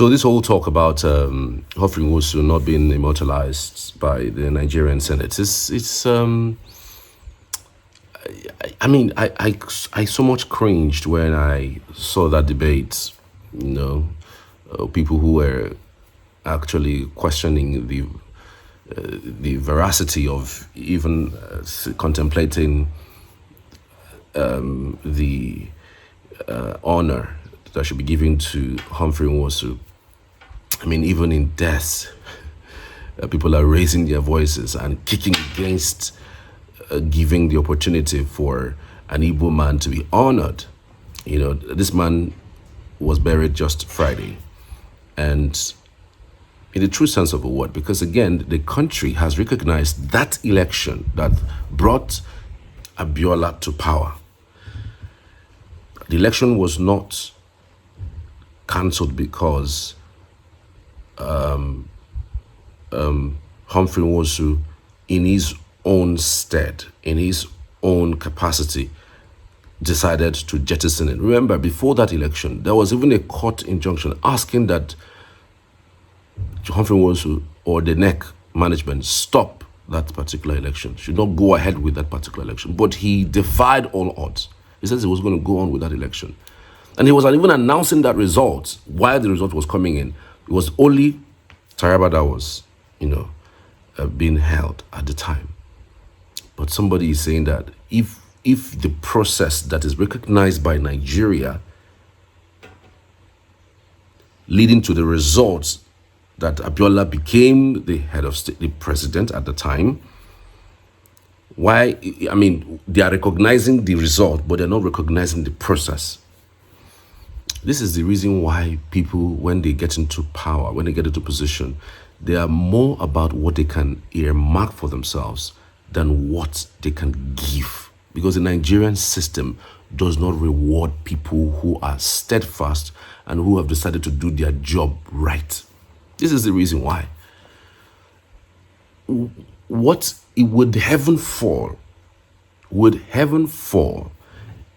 So this whole talk about Humphrey Nwosu not being immortalized by the Nigerian Senate, I so much cringed when I saw that debate. People who were actually questioning the veracity of even contemplating the honor that should be given to Humphrey Nwosu. I mean, even in death, people are raising their voices and kicking against giving the opportunity for an Igbo man to be honored. This man was buried just Friday. And in the true sense of the word, because again, the country has recognized that election that brought Abiola to power. The election was not cancelled because Humphrey Nwosu, in his own stead, in his own capacity, decided to jettison it. Remember, before that election, there was even a court injunction asking that Humphrey Nwosu or the NEC management stop that particular election, should not go ahead with that particular election. But he defied all odds. He says he was going to go on with that election. And he was even announcing that result while the result was coming in. It was only Taraba that was, being held at the time. But somebody is saying that if the process that is recognized by Nigeria leading to the results that Abiola became the head of state, the president at the time, they are recognizing the result, but they're not recognizing the process. This is the reason why people, when they get into power, when they get into position, they are more about what they can earmark for themselves than what they can give. Because the Nigerian system does not reward people who are steadfast and who have decided to do their job right. This is the reason why. Would heaven fall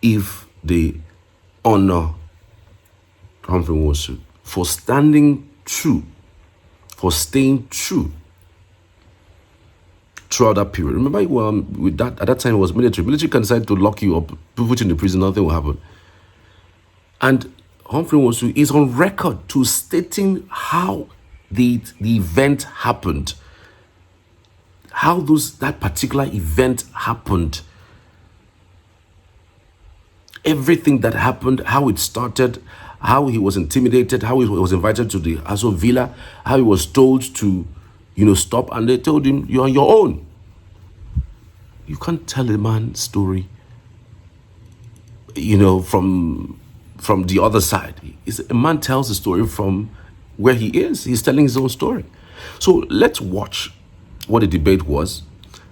if they honor Humphrey Nwosu for standing true, for staying true throughout that period? Remember, with that at that time it was military. Military can decide to lock you up, put you in the prison, nothing will happen. And Humphrey Nwosu is on record to stating how the event happened, how that particular event happened, everything that happened, how it started, how he was intimidated, how he was invited to the Aso Villa, how he was told to, stop, and they told him, you're on your own. You can't tell a man's story, from the other side. A man tells the story from where he is. He's telling his own story. So let's watch what the debate was.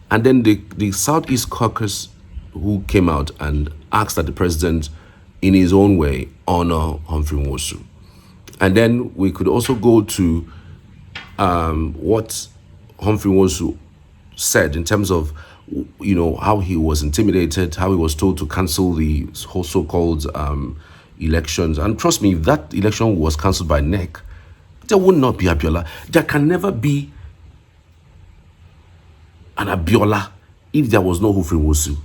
And then the Southeast Caucus, who came out and asked that the president, in his own way, honor Humphrey Nwosu. And then we could also go to what Humphrey Nwosu said in terms of, how he was intimidated, how he was told to cancel the whole so-called elections. And trust me, if that election was cancelled by NEC, there would not be Abiola. There can never be an Abiola if there was no Humphrey Nwosu.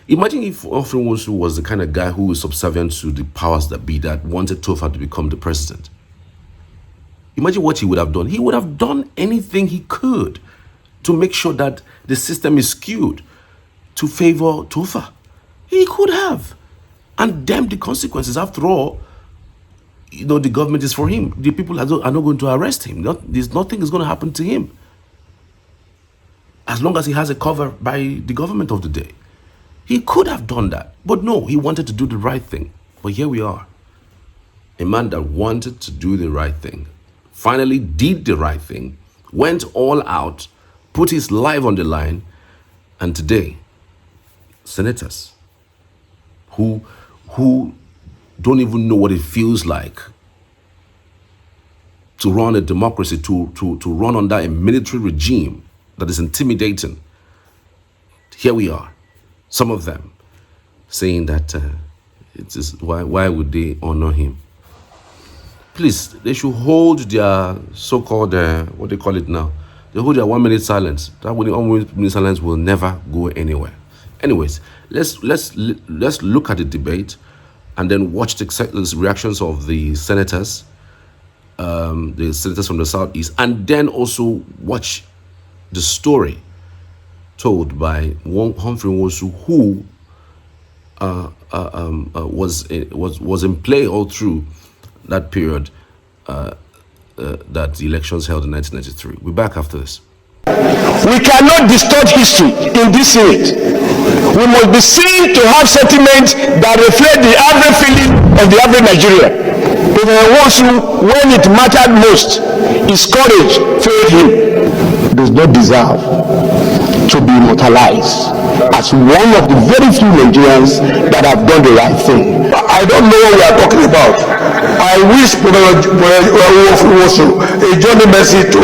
Imagine if Humphrey Nwosu was the kind of guy who was subservient to the powers that be, that wanted Tofa to become the president. Imagine what he would have done. He would have done anything he could to make sure that the system is skewed to favor Tofa. He could have. And damn the consequences. After all, the government is for him. The people are not going to arrest him. Nothing is going to happen to him, as long as he has a cover by the government of the day. He could have done that. But no, he wanted to do the right thing. But here we are. A man that wanted to do the right thing, finally did the right thing, went all out, put his life on the line, and today, senators who don't even know what it feels like to run a democracy, to run under a military regime that is intimidating. Here we are, some of them saying that why would they honor him? please, they should hold their so-called, what they call it now, they hold their 1 minute silence. That 1 minute silence will never go anywhere. Anyways, let's look at the debate and then watch the reactions of the senators from the Southeast, and then also watch the story told by Humphrey Nwosu, who was in play all through that period that the elections held in 1993. We're back after this. We cannot distort history in this Senate. We must be seen to have sentiments that reflect the average feeling of the average Nigerian. President Nwosu, when it mattered most, his courage failed him. Does not deserve to be immortalized as one of the very few Nigerians that have done the right thing. I don't know what we are talking about. I wish President Nwosu a journey mercy to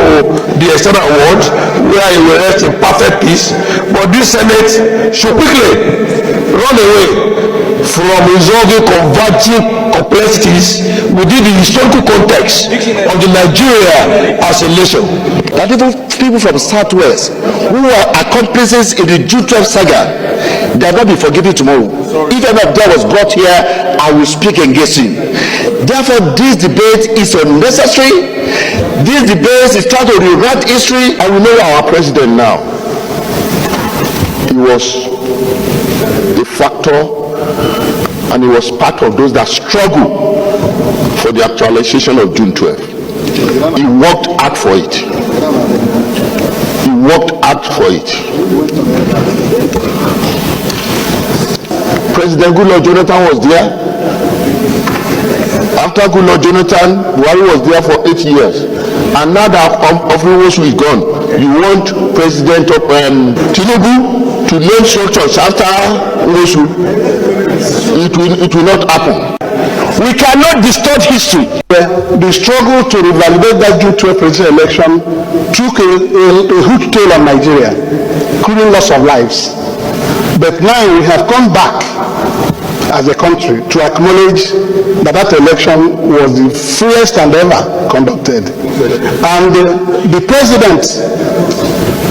the external world, where he will rest in perfect peace. But this Senate should quickly run away from resolving converging complexities within the historical context of the Nigeria as a nation. That people from Southwest who are accomplices in the June 12 saga, they will not be forgiven tomorrow. If any of them was brought here, I will speak against him. Therefore, this debate is unnecessary. This debate is trying to rewrite history, and we know our president now. He was a factor, and he was part of those that struggled for the actualization of June 12. He worked hard for it. He worked hard for it. President Goodluck Jonathan was there. After Goodluck Jonathan, Buhari was there for 8 years. And now that Humphrey Nwosu is gone, you want President Tinubu to name structures after Nwosu. It will not happen. We cannot distort history. The struggle to revalidate that June 12 presidential election took a huge toll on Nigeria, including loss of lives. But now we have come back as a country to acknowledge that election was the freest and ever conducted. And the president,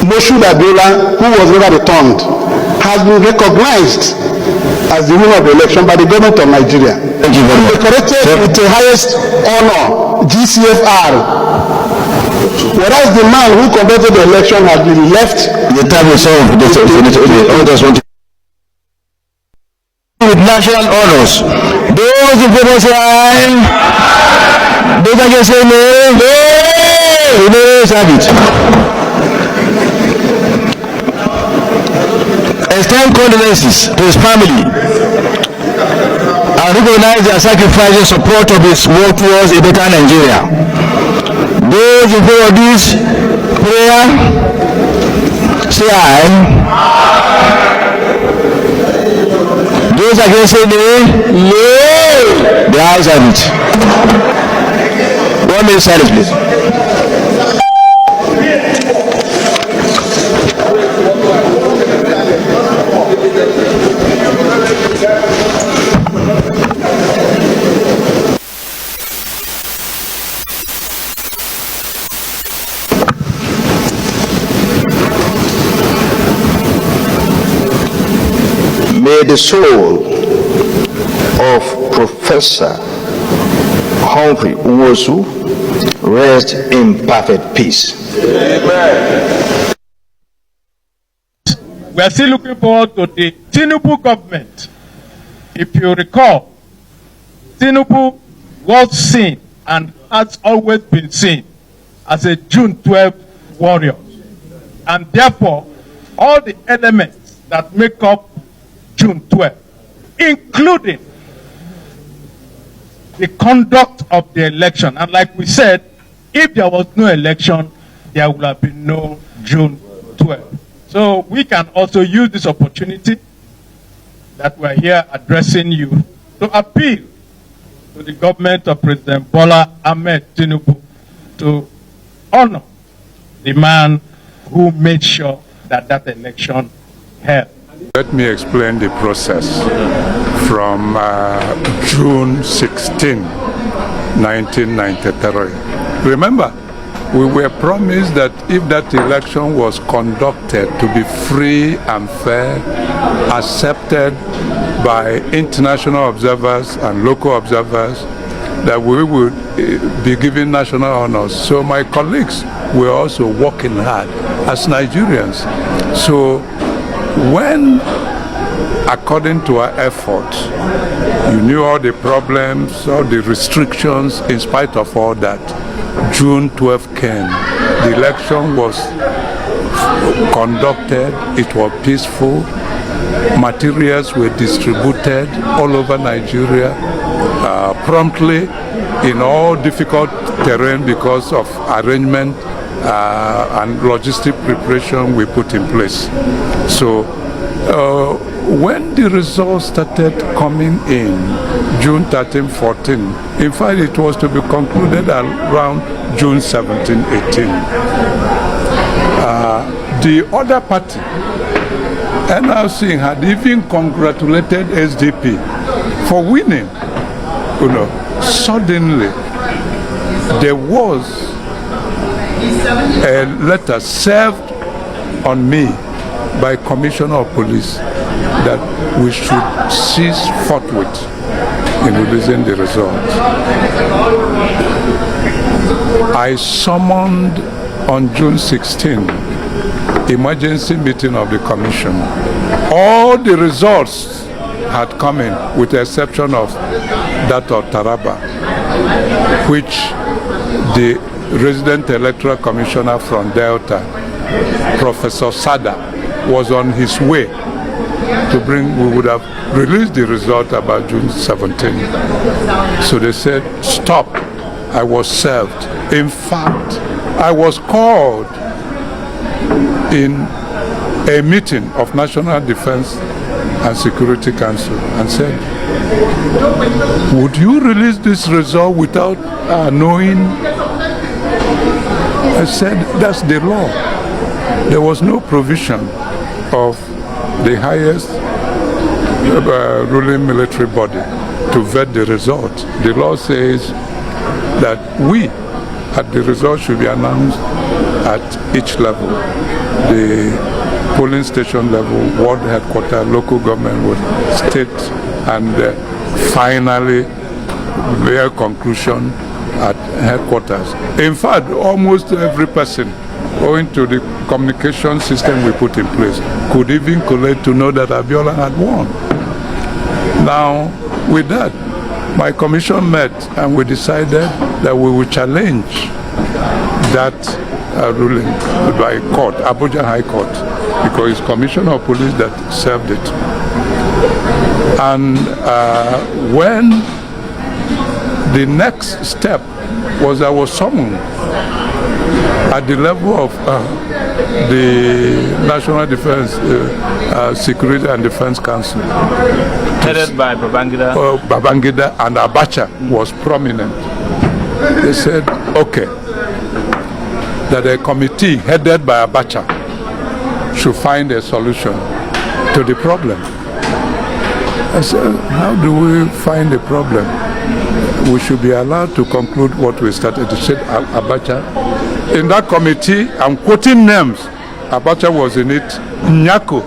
Moshood Abiola, who was never returned, has been recognized as the winner of the election by the government of Nigeria. Thank you very much. Decorated with the highest honor, GCFR. Whereas the man who conducted the election has been left. The time is over. With national honors. Those in favor say aye. Those against say no. No. No, have it. Extend condolences to his family and recognize their sacrifice in support of his work towards a better Nigeria. Those in favor of this prayer say aye. Those against say no. No. The ayes have it. 1 minute silence, please. May the soul of Professor Humphrey Nwosu rest in perfect peace. Amen. We are still looking forward to the Tinubu government. If you recall, Tinubu was seen and has always been seen as a June 12 warrior. And therefore, all the elements that make up June 12, including the conduct of the election. And like we said, if there was no election, there would have been no June 12. So we can also use this opportunity that we're here addressing you to appeal to the government of President Bola Tinubu to honor the man who made sure that that election held. Let me explain the process. From June 16 1993. Remember, we were promised that if that election was conducted to be free and fair, accepted by international observers and local observers, that we would be given national honors. So my colleagues were also working hard as Nigerians. So when, according to our efforts, you knew all the problems, all the restrictions, in spite of all that, June 12 came. The election was conducted, it was peaceful, materials were distributed all over Nigeria, promptly in all difficult terrain because of arrangement and logistic preparation we put in place. So when the results started coming in, June 13, 14, in fact it was to be concluded around June 17, 18. The other party, NRC, had even congratulated SDP for winning. You know, suddenly there was a letter served on me by Commissioner of Police that we should cease forthwith in releasing the results. I summoned on June 16 emergency meeting of the Commission. All the results had come in, with the exception of that of Taraba, which the resident electoral commissioner from Delta, Professor Sada, was on his way to bring. We would have released the result about June 17. So they said, stop. I was served. In fact, I was called in a meeting of National Defense and Security Council and said, would you release this result without knowing? I said, that's the law. There was no provision of the highest ruling military body to vet the result. The law says that the result should be announced at each level. The polling station level, ward headquarters, local government, state, and finally their conclusion at headquarters. In fact, almost every person, owing to the communication system we put in place, could even collate to know that Abiola had won. Now, with that, my commission met and we decided that we would challenge that ruling by court, Abuja High Court, because it's Commissioner of Police that served it. And when the next step was, I was summoned at the level of the National Defense Security and Defense Council, headed by Babangida. Babangida and Abacha was prominent. They said, okay, that a committee headed by Abacha should find a solution to the problem. I said, how do we find a problem? We should be allowed to conclude what we started. They said, Abacha. In that committee, I'm quoting names. Abacha was in it. Nyako.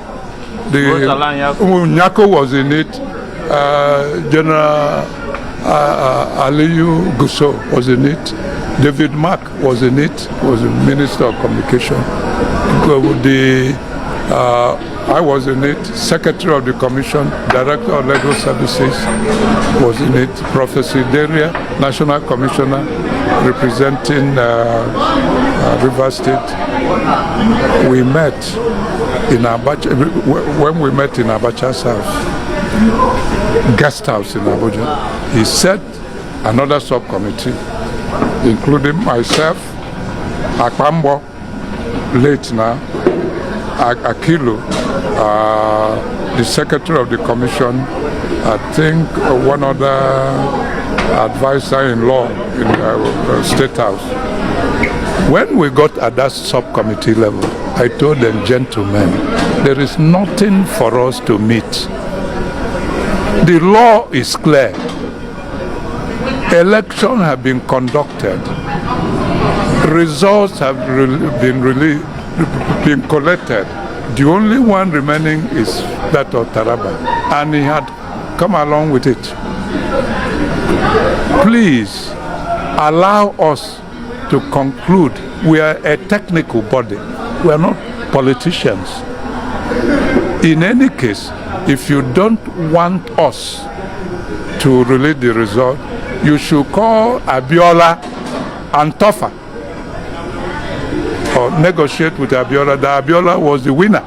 Nyako was in it. General Aliyu Gusso was in it. David Mark was in it, was the Minister of Communication. I was in it, Secretary of the Commission, Director of Legal Services was in it, Professor Deria, National Commissioner representing River State. We met in Abacha, when we met in Abacha's house, guest house in Abuja. He set another subcommittee, including myself, Akpambo, late now, Akilu, the Secretary of the Commission, I think one other advisor-in-law in the State House. When we got at that subcommittee level, I told them, gentlemen, there is nothing for us to meet. The law is clear. Elections have been conducted. Results have been collected. The only one remaining is that of Taraba, and he had come along with it. Please allow us to conclude. We are a technical body. We are not politicians. In any case, if you don't want us to release the result, you should call Abiola and Tofa, or negotiate with Abiola that Abiola was the winner.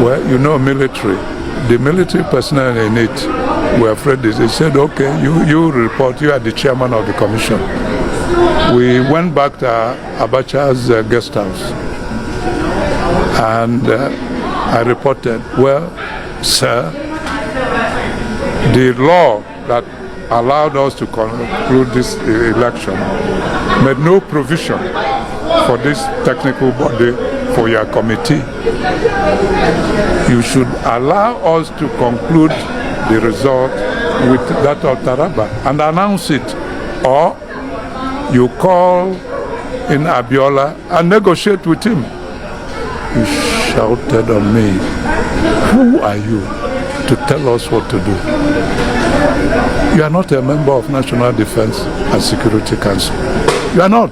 Well, you know, the military personnel in it were afraid. They said, okay, you report, you are the chairman of the commission. We went back to Abacha's guest house, and I reported, well, sir, the law that allowed us to conclude this election made no provision for this technical body, for your committee. You should allow us to conclude the result with that of Taraba and announce it, or you call in Abiola and negotiate with him. He shouted on me, who are you to tell us what to do? You are not a member of National Defense and Security Council. You are not.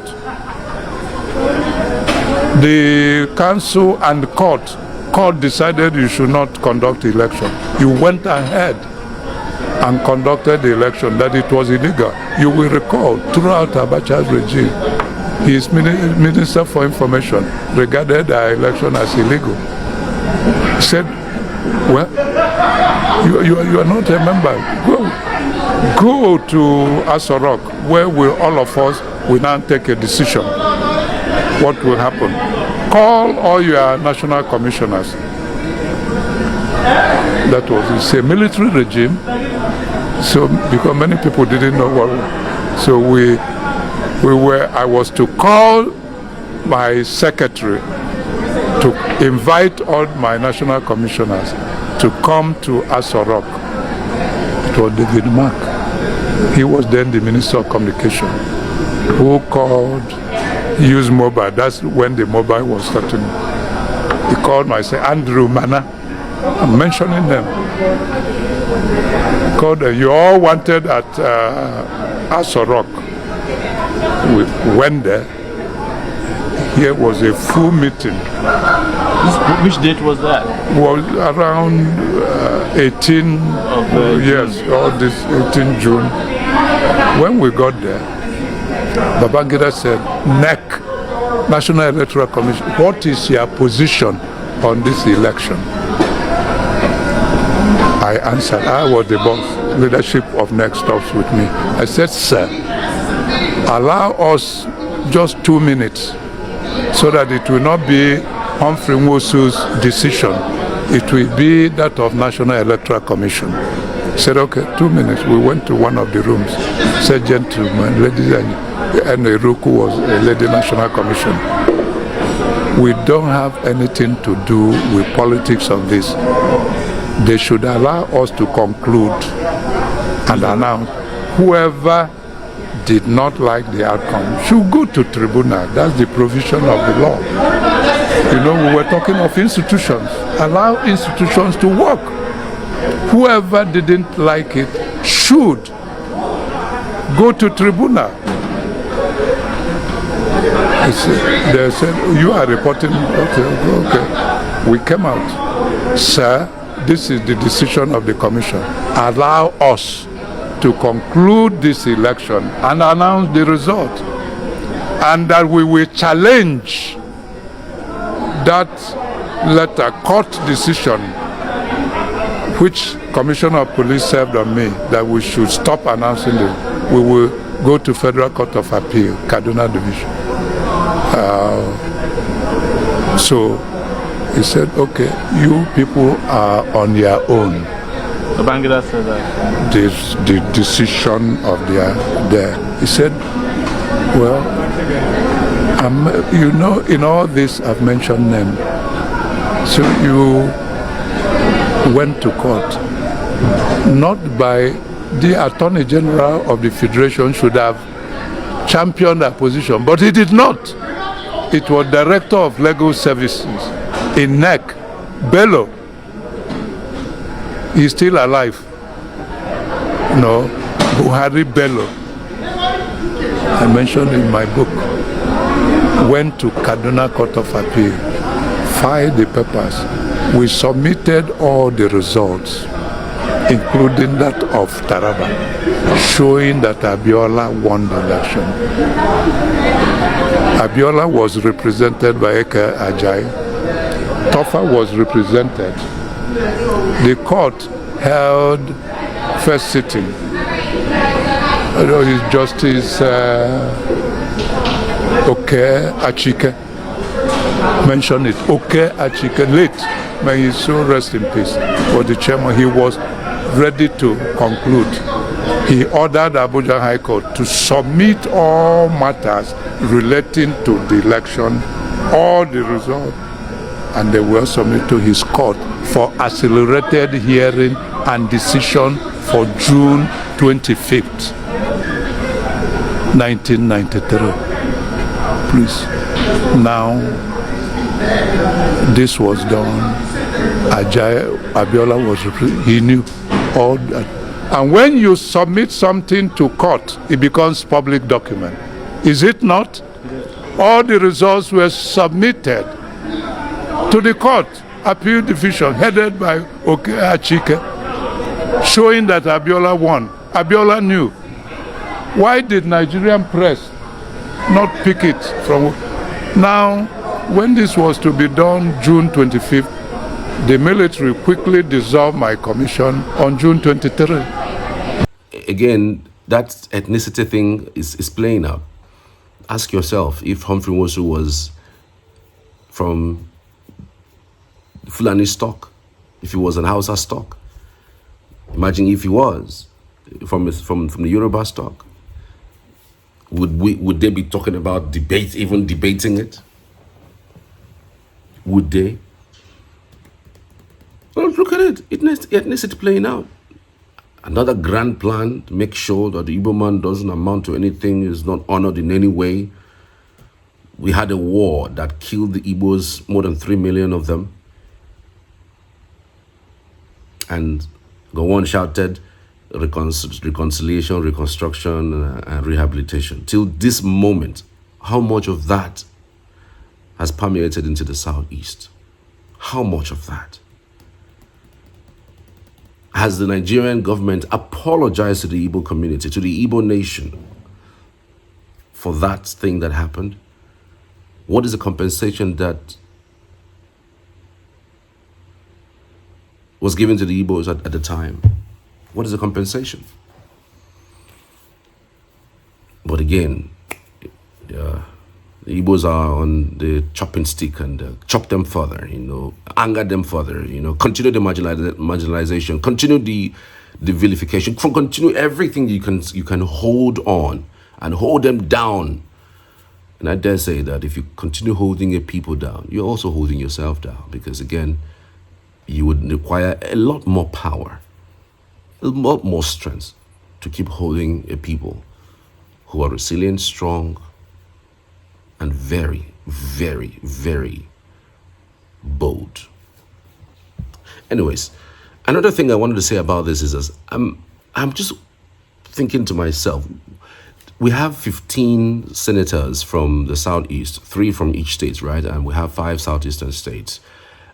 The council and the court decided you should not conduct the election. You went ahead and conducted the election, that it was illegal. You will recall, throughout Abacha's regime, his Minister for Information regarded our election as illegal. He said, well, you are not a member. Go to Aso Rock, where all of us will now take a decision. What will happen? Call all your national commissioners. That was, it's a military regime. So, because many people didn't know what, so I was to call my secretary to invite all my national commissioners to come to Aso Rock. It was David Mark. He was then the Minister of Communication, who called, used mobile. That's when the mobile was starting. He called myself, Andrew Mana. I'm mentioning them. Called, you all wanted at Aso Rock. We went there. Here was a full meeting. Which date was that? Was around 18 of yes, all this 18 June. When we got there, Babangida said, NEC, National Electoral Commission, what is your position on this election? I answered, I was the boss, leadership of NEC stops with me. I said, sir, allow us just 2 minutes so that it will not be Humphrey Nwosu's decision. It will be that of National Electoral Commission. He said, okay, 2 minutes. We went to one of the rooms. Said, gentlemen, ladies and Eruku was a lady National Commission. We don't have anything to do with politics on this. They should allow us to conclude and announce whoever did not like the outcome should go to tribunal. That's the provision of the law. You know, we were talking of institutions. Allow institutions to work. Whoever didn't like it should go to tribunal. They said, you are reporting. Okay. We came out. Sir, this is the decision of the commission. Allow us to conclude this election and announce the result. And that we will challenge that letter, court decision, which Commissioner of Police served on me, that we should stop announcing it. We will go to Federal Court of Appeal, Kaduna Division. So he said, okay, you people are on your own. Babangida said that. The decision of there. He said, well, you know, in all this I've mentioned them. So you went to court. not by the Attorney General of the Federation should have championed that position, but he did not. It was Director of Legal Services in NEC, Bello. He's still alive. No, Buhari Bello. I mentioned in my book, went to Kaduna Court of Appeal, filed the papers. We submitted all the results, including that of Taraba, showing that Abiola won the election. Abiola was represented by Eke Ajalli. Tofa was represented. The court held first sitting. His Justice Oke Achike mentioned it. Oke Achike, late, may his soul rest in peace, was the chairman. He was ready to conclude. He ordered Abuja High Court to submit all matters relating to the election, all the results, and they were submitted to his court for accelerated hearing and decision for June 25th, 1993. Please. Now, this was done. Abiola was represented. He knew all that. And when you submit something to court, it becomes public document. Is it not? All the results were submitted to the court, appeal division, headed by Oke Achike, showing that Abiola won. Abiola knew. Why did Nigerian press not pick it from? Now, when this was to be done, June 25th, the military quickly dissolved my commission on June 23rd. Again, that ethnicity thing is playing out. Ask yourself if Humphrey Nwosu was from Fulani stock, if he was an Hausa stock. Imagine if he was from the Yoruba stock. Would they be talking about even debating it? Would they? Well, look at it. Ethnicity playing out. Another grand plan to make sure that the Igbo man doesn't amount to anything, is not honored in any way. We had a war that killed the Igbos, more than 3 million of them. And Gowon shouted reconciliation, reconstruction, and rehabilitation. Till this moment, how much of that has permeated into the Southeast? How much of that? Has the Nigerian government apologized to the Igbo community, to the Igbo nation, for that thing that happened? What is the compensation that was given to the Igbos at the time? What is the compensation? But again, the Igbos are on the chopping stick and chop them further, anger them further, continue the marginalization, continue the vilification, continue everything you can hold on and hold them down. And I dare say that if you continue holding your people down, you're also holding yourself down, because again, you would require a lot more power, a lot more strength to keep holding a people who are resilient, strong, and very, very, very bold. Anyways, another thing I wanted to say about this is this. I'm just thinking to myself, we have 15 senators from the Southeast, 3 from each state, right? And we have 5 Southeastern states.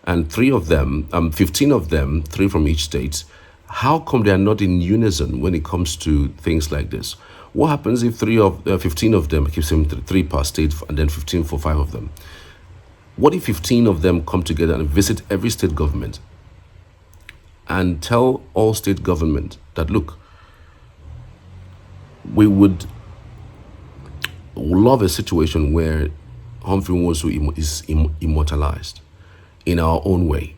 And 15 of them, 3 from each state. How come they are not in unison when it comes to things like this? What happens if 15 of them, keeps them 3 per state, and then 15 for 5 of them? What if 15 of them come together and visit every state government and tell all state government that, look, we would love a situation where Humphrey Nwosu is immortalized in our own way.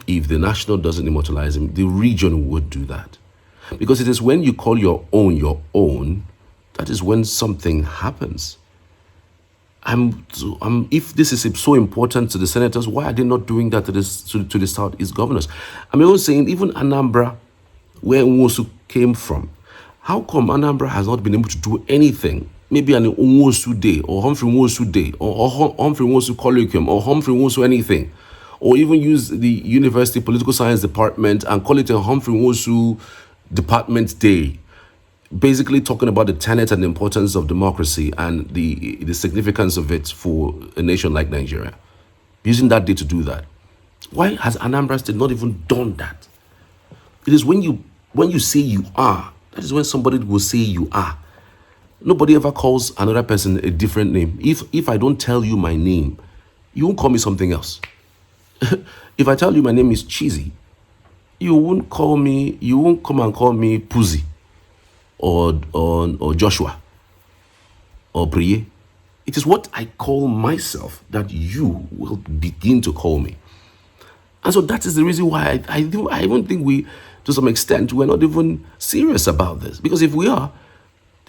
If the national doesn't immortalize him, the region would do that. Because it is when you call your own, that is when something happens. If this is so important to the senators, why are they not doing that to the Southeast governors? I'm also saying even Anambra where Nwosu came from. How come Anambra has not been able to do anything? Maybe an Nwosu Day, or Humphrey Nwosu Day, or Humphrey Nwosu Colloquium, or Humphrey Nwosu anything. Or even use the university political science department and call it a Humphrey Nwosu Department Day. Basically talking about the tenet and the importance of democracy and the significance of it for a nation like Nigeria. Using that day to do that. Why has Anambra State not even done that? It is when you say you are, that is when somebody will say you are. Nobody ever calls another person a different name. If I don't tell you my name, you won't call me something else. If I tell you my name is Cheesy, you won't come and call me Pussy or Joshua or Priye. It is what I call myself that you will begin to call me. And so that is the reason why I even think we, to some extent, we're not even serious about this. Because if we are,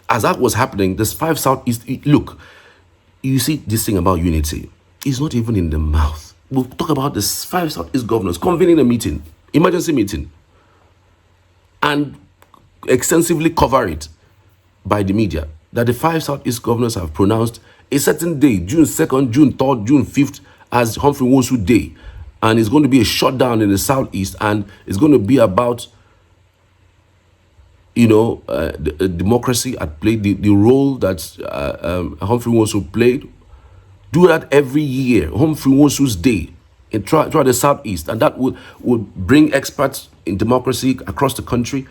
as that was happening, this 5 Southeast, look, you see this thing about unity, it's not even in the mouth. We'll talk about the 5 Southeast governors convening a meeting, emergency meeting, and extensively cover it by the media, that the 5 Southeast governors have pronounced a certain day, June 2nd, June 3rd, June 5th, as Humphrey Nwosu Day. And it's going to be a shutdown in the Southeast, and it's going to be about, the democracy at play, the role that Humphrey Nwosu played. Do that every year, Humphrey Nwosu's Day, throughout the Southeast, and that would bring experts in democracy across the country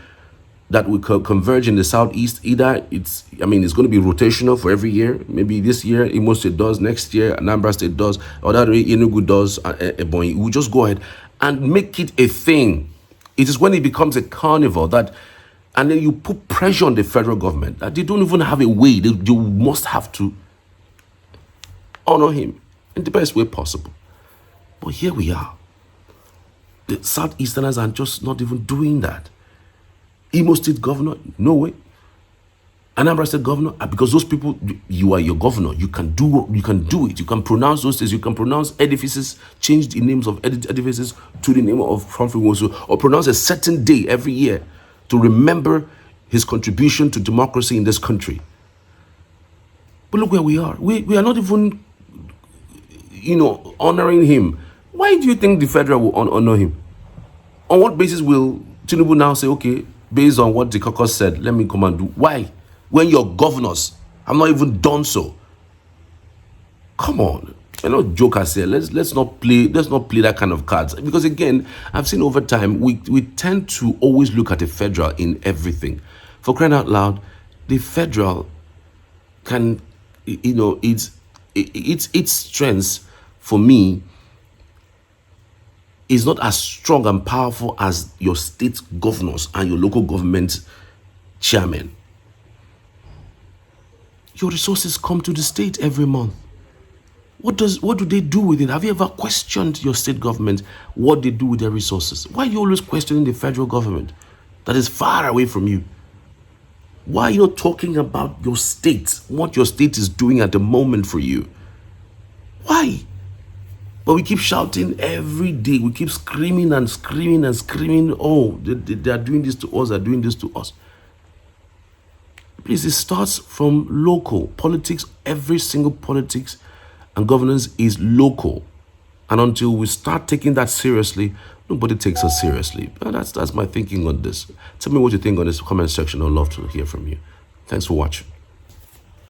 that will converge in the Southeast. Either it's going to be rotational for every year. Maybe this year Imo State does, next year Anambra State does, or that way Enugu does, Ebonyi. We'll just go ahead and make it a thing. It is when it becomes a carnival that, and then you put pressure on the federal government that they don't even have a way. They must have to honor him in the best way possible. But here we are. The Southeasterners are just not even doing that. Imo State Governor, no way. Anambra State Governor, because those people, you are your governor. You can do it. You can pronounce those things. You can pronounce edifices, change the names of edifices to the name of Humphrey Nwosu, or pronounce a certain day every year to remember his contribution to democracy in this country. But look where we are. We are not even, honoring him. Why do you think the federal will honor him? On what basis will Tinubu now say, okay, based on what the caucus said, let me come and do? Why? When your governors have not even done so. Come on. Jokers here. Let's not play that kind of cards. Because again, I've seen over time, we tend to always look at the federal in everything. For crying out loud, the federal can, its strengths for me is not as strong and powerful as your state governors and your local government chairman. Your resources come to the state every month. What do they do with it? Have you ever questioned your state government, what they do with their resources? Why are you always questioning the federal government that is far away from you? Why are you not talking about your state, what your state is doing at the moment for you? Why? But we keep shouting every day. We keep screaming and screaming and screaming. Oh, they are doing this to us. They're doing this to us. Please, it starts from local politics. Every single politics and governance is local. And until we start taking that seriously, nobody takes us seriously. That's my thinking on this. Tell me what you think on this comment section. I'd love to hear from you. Thanks for watching.